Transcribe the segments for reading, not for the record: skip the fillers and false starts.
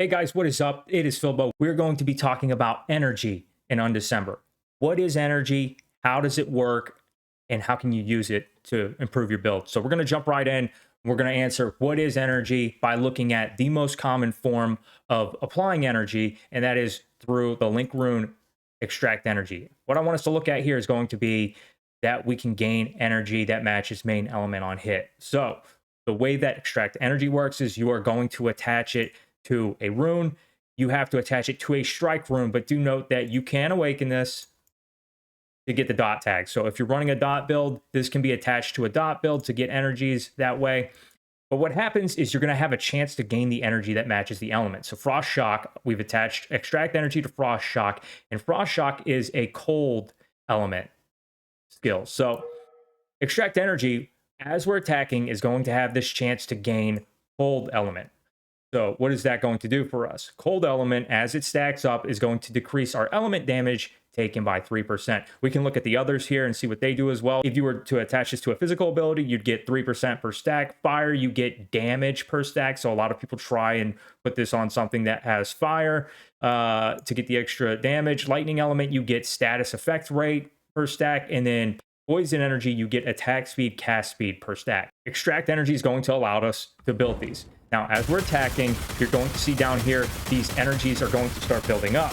Hey guys, what is up? It is Philbo. We're going to be talking about energy in Undecember. What is energy? How does it work? And how can you use it to improve your build? So we're going to jump right in. We're going to answer what is energy by looking at the most common form of applying energy, and that is through the link rune extract energy. What I want us to look at here is going to be that we can gain energy that matches main element on hit. So the way that extract energy works is you are going to attach it to a rune. You have to attach it to a strike rune, but do note that you can awaken this to get the dot tag. So if you're running a dot build, this can be attached to a dot build to get energies that way. But what happens is you're going to have a chance to gain the energy that matches the element. So Frost Shock, we've attached extract energy to Frost Shock, and Frost Shock is a cold element skill. So extract energy, as we're attacking, is going to have this chance to gain cold element. So what is that going to do for us? Cold element, as it stacks up, is going to decrease our element damage taken by 3%. We can look at the others here and see what they do as well. If you were to attach this to a physical ability, you'd get 3% per stack. Fire, you get damage per stack. So a lot of people try and put this on something that has fire to get the extra damage. Lightning element, you get status effect rate per stack. And then poison energy, you get attack speed, cast speed per stack. Extract energy is going to allow us to build these. Now, as we're attacking, you're going to see down here, these energies are going to start building up.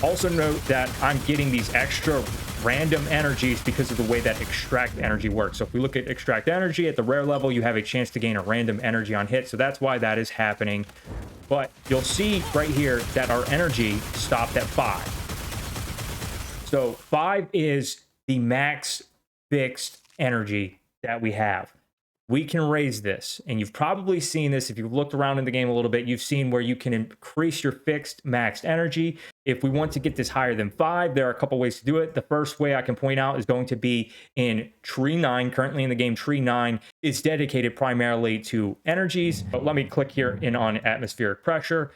Also note that I'm getting these extra random energies because of the way that extract energy works. So if we look at extract energy at the rare level, you have a chance to gain a random energy on hit. So that's why that is happening. But you'll see right here that our energy stopped at 5. So 5 is the max fixed energy that we have. We can raise this, and you've probably seen this if you've looked around in the game a little bit. You've seen where you can increase your fixed maxed energy. If we want to get this higher than 5, there are a couple ways to do it. The first way I can point out is going to be in Tree 9. Currently in the game, Tree 9 is dedicated primarily to energies. But let me click here in on atmospheric pressure.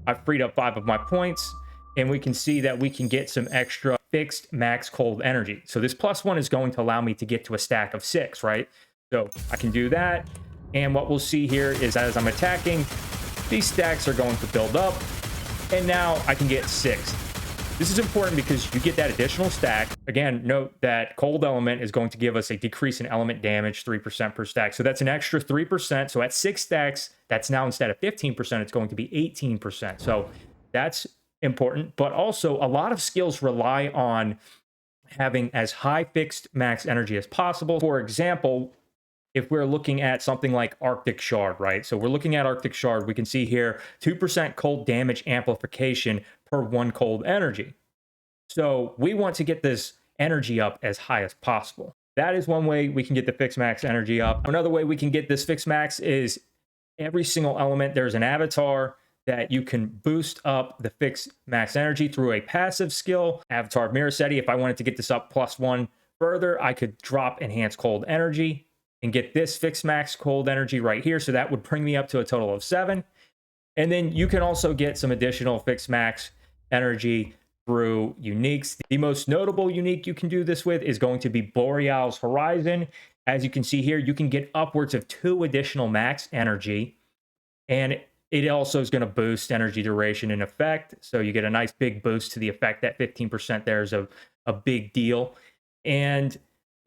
I've freed up 5 of my points, and we can see that we can get some extra fixed max cold energy. So this +1 is going to allow me to get to a stack of 6, right? So I can do that. And what we'll see here is as I'm attacking, these stacks are going to build up. And now I can get 6. This is important because you get that additional stack. Again, note that cold element is going to give us a decrease in element damage, 3% per stack. So that's an extra 3%. So at 6 stacks, that's now instead of 15%, it's going to be 18%. So that's important. But also a lot of skills rely on having as high fixed max energy as possible. For example, if we're looking at something like Arctic Shard, right? So we're looking at Arctic Shard, we can see here 2% cold damage amplification per 1 cold energy. So we want to get this energy up as high as possible. That is one way we can get the fixed max energy up. Another way we can get this fixed max is every single element, there's an avatar that you can boost up the fixed max energy through a passive skill. Avatar of Mirror Seti, if I wanted to get this up +1 further, I could drop enhanced cold energy and get this fixed max cold energy right here. So that would bring me up to a total of 7. And then you can also get some additional fixed max energy through uniques. The most notable unique you can do this with is going to be Boreal's Horizon. As you can see here, you can get upwards of 2 additional max energy. And it also is going to boost energy duration and effect. So you get a nice big boost to the effect. That 15% there is a big deal. And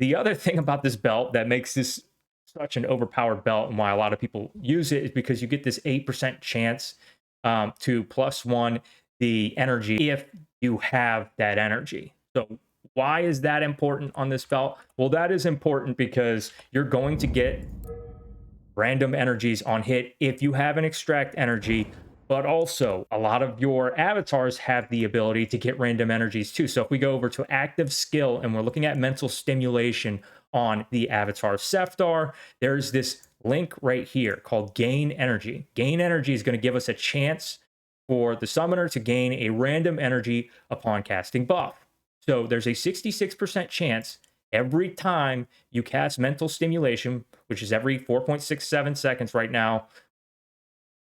the other thing about this belt that makes this such an overpowered belt and why a lot of people use it is because you get this 8% chance to +1 the energy if you have that energy. So why is that important on this belt? Well, that is important because you're going to get random energies on hit if you have an extract energy, but also a lot of your avatars have the ability to get random energies too. So if we go over to active skill and we're looking at mental stimulation on the avatar Seftar, there's this link right here called gain energy. Gain energy is going to give us a chance for the summoner to gain a random energy upon casting buff. So there's a 66% chance every time you cast mental stimulation, which is every 4.67 seconds right now,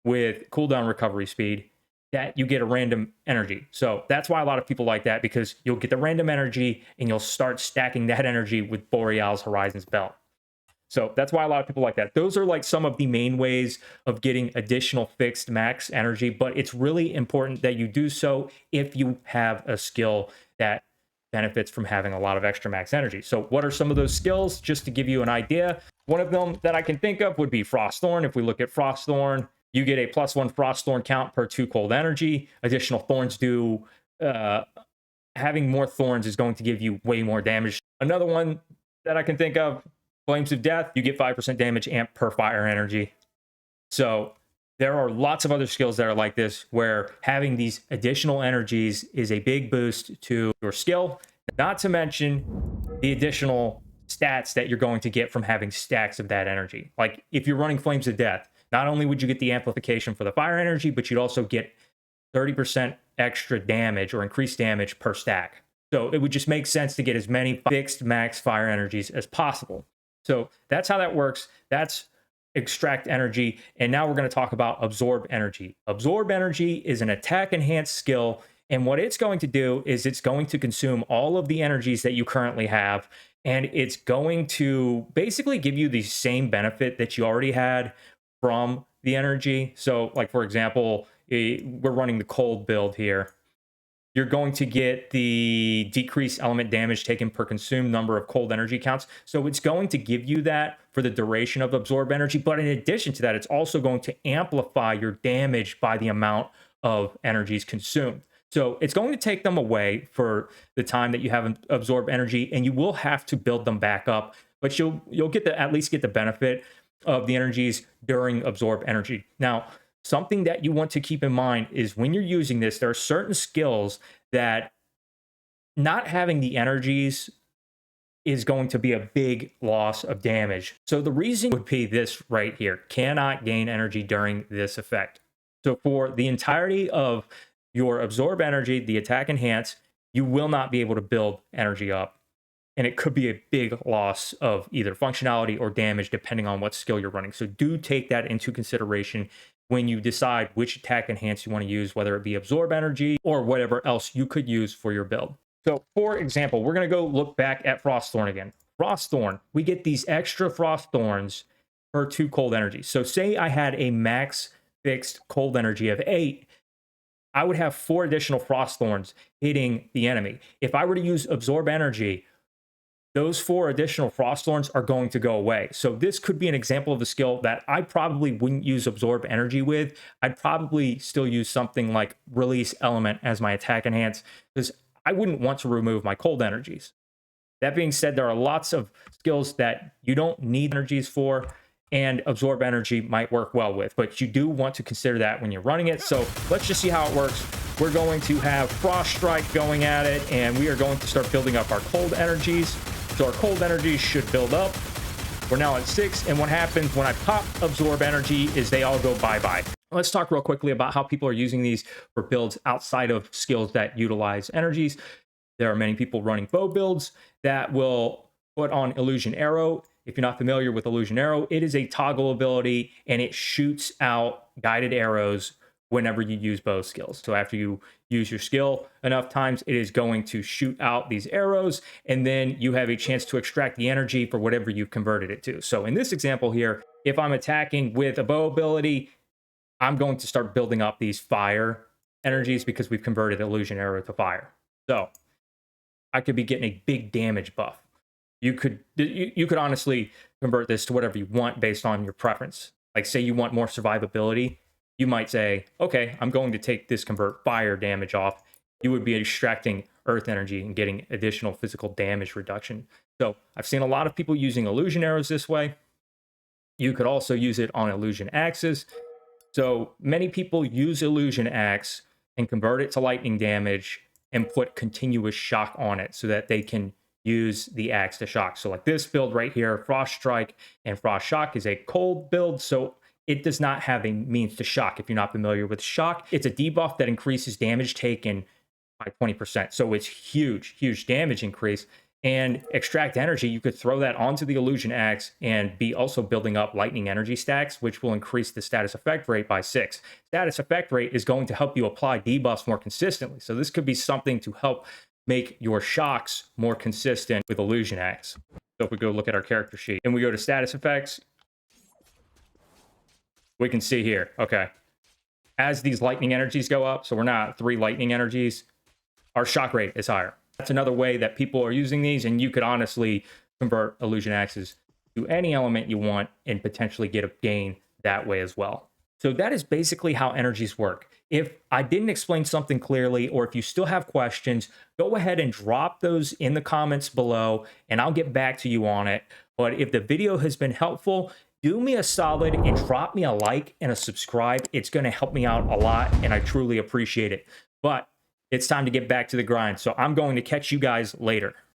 with cooldown recovery speed, that you get a random energy. So that's why a lot of people like that, because you'll get the random energy and you'll start stacking that energy with Boreal's Horizons belt. So that's why a lot of people like that. Those are like some of the main ways of getting additional fixed max energy, but it's really important that you do so if you have a skill that benefits from having a lot of extra max energy. So what are some of those skills? Just to give you an idea, one of them that I can think of would be Frostthorn. If we look at Frostthorn, you get a +1 Frostthorn count per 2 cold energy. Additional thorns do, having more thorns is going to give you way more damage. Another one that I can think of, Flames of Death, you get 5% damage amp per fire energy. So there are lots of other skills that are like this, where having these additional energies is a big boost to your skill, not to mention the additional stats that you're going to get from having stacks of that energy. Like if you're running Flames of Death, not only would you get the amplification for the fire energy, but you'd also get 30% extra damage or increased damage per stack. So it would just make sense to get as many fixed max fire energies as possible. So that's how that works. That's extract energy. And now we're going to talk about absorb energy. Absorb energy is an attack enhanced skill. And what it's going to do is it's going to consume all of the energies that you currently have. And it's going to basically give you the same benefit that you already had from the energy. So like, for example, we're running the cold build here. You're going to get the decreased element damage taken per consumed number of cold energy counts. So it's going to give you that for the duration of absorb energy. But in addition to that, it's also going to amplify your damage by the amount of energies consumed. So it's going to take them away for the time that you haven't absorbed energy, and you will have to build them back up. But you'll get at least get the benefit of the energies during absorb energy. Now, something that you want to keep in mind is when you're using this, there are certain skills that not having the energies is going to be a big loss of damage. So the reason would be this right here: cannot gain energy during this effect. So for the entirety of your absorb energy, the attack enhance, you will not be able to build energy up. And it could be a big loss of either functionality or damage depending on what skill you're running. So do take that into consideration when you decide which attack enhance you want to use, whether it be absorb energy or whatever else you could use for your build. So for example, we're going to go look back at Frostthorn again. Frostthorn, we get these extra Frost Thorns per 2 cold energy. So say I had a max fixed cold energy of 8, I would have 4 additional Frost Thorns hitting the enemy. If I were to use absorb energy, those 4 additional Frost Thorns are going to go away. So this could be an example of a skill that I probably wouldn't use absorb energy with. I'd probably still use something like release element as my attack enhance, because I wouldn't want to remove my cold energies. That being said, there are lots of skills that you don't need energies for, and absorb energy might work well with, but you do want to consider that when you're running it. So let's just see how it works. We're going to have Frost Strike going at it, and we are going to start building up our cold energies. So our cold energies should build up. We're now at 6, and what happens when I pop absorb energy is they all go bye-bye. Let's talk real quickly about how people are using these for builds outside of skills that utilize energies. There are many people running bow builds that will put on Illusion Arrow. If you're not familiar with Illusion Arrow, it is a toggle ability, and it shoots out guided arrows whenever you use bow skills. So after you use your skill enough times, it is going to shoot out these arrows, and then you have a chance to extract the energy for whatever you've converted it to. So in this example here, if I'm attacking with a bow ability, I'm going to start building up these fire energies because we've converted Illusion Arrow to fire. So I could be getting a big damage buff. You could honestly convert this to whatever you want based on your preference. Like say you want more survivability, you might say, okay, I'm going to take this convert fire damage off. You would be extracting earth energy and getting additional physical damage reduction. So I've seen a lot of people using illusion arrows this way. You could also use it on illusion axes. So many people use illusion axe and convert it to lightning damage and put continuous shock on it so that they can use the axe to shock. So like this build right here, Frost Strike and Frost Shock is a cold build, so it does not have a means to shock. If you're not familiar with shock, it's a debuff that increases damage taken by 20%. So it's huge damage increase. And extract energy, you could throw that onto the illusion axe and be also building up lightning energy stacks, which will increase the status effect rate by 6. Status effect rate is going to help you apply debuffs more consistently. So this could be something to help make your shocks more consistent with illusion axe. So if we go look at our character sheet and we go to status effects, we can see here, okay, as these lightning energies go up, so we're now at 3 lightning energies, our shock rate is higher. That's another way that people are using these, and you could honestly convert illusion axes to any element you want and potentially get a gain that way as well. So that is basically how energies work. If I didn't explain something clearly, or if you still have questions, go ahead and drop those in the comments below and I'll get back to you on it. But if the video has been helpful, do me a solid and drop me a like and a subscribe. It's going to help me out a lot and I truly appreciate it. But it's time to get back to the grind. So I'm going to catch you guys later.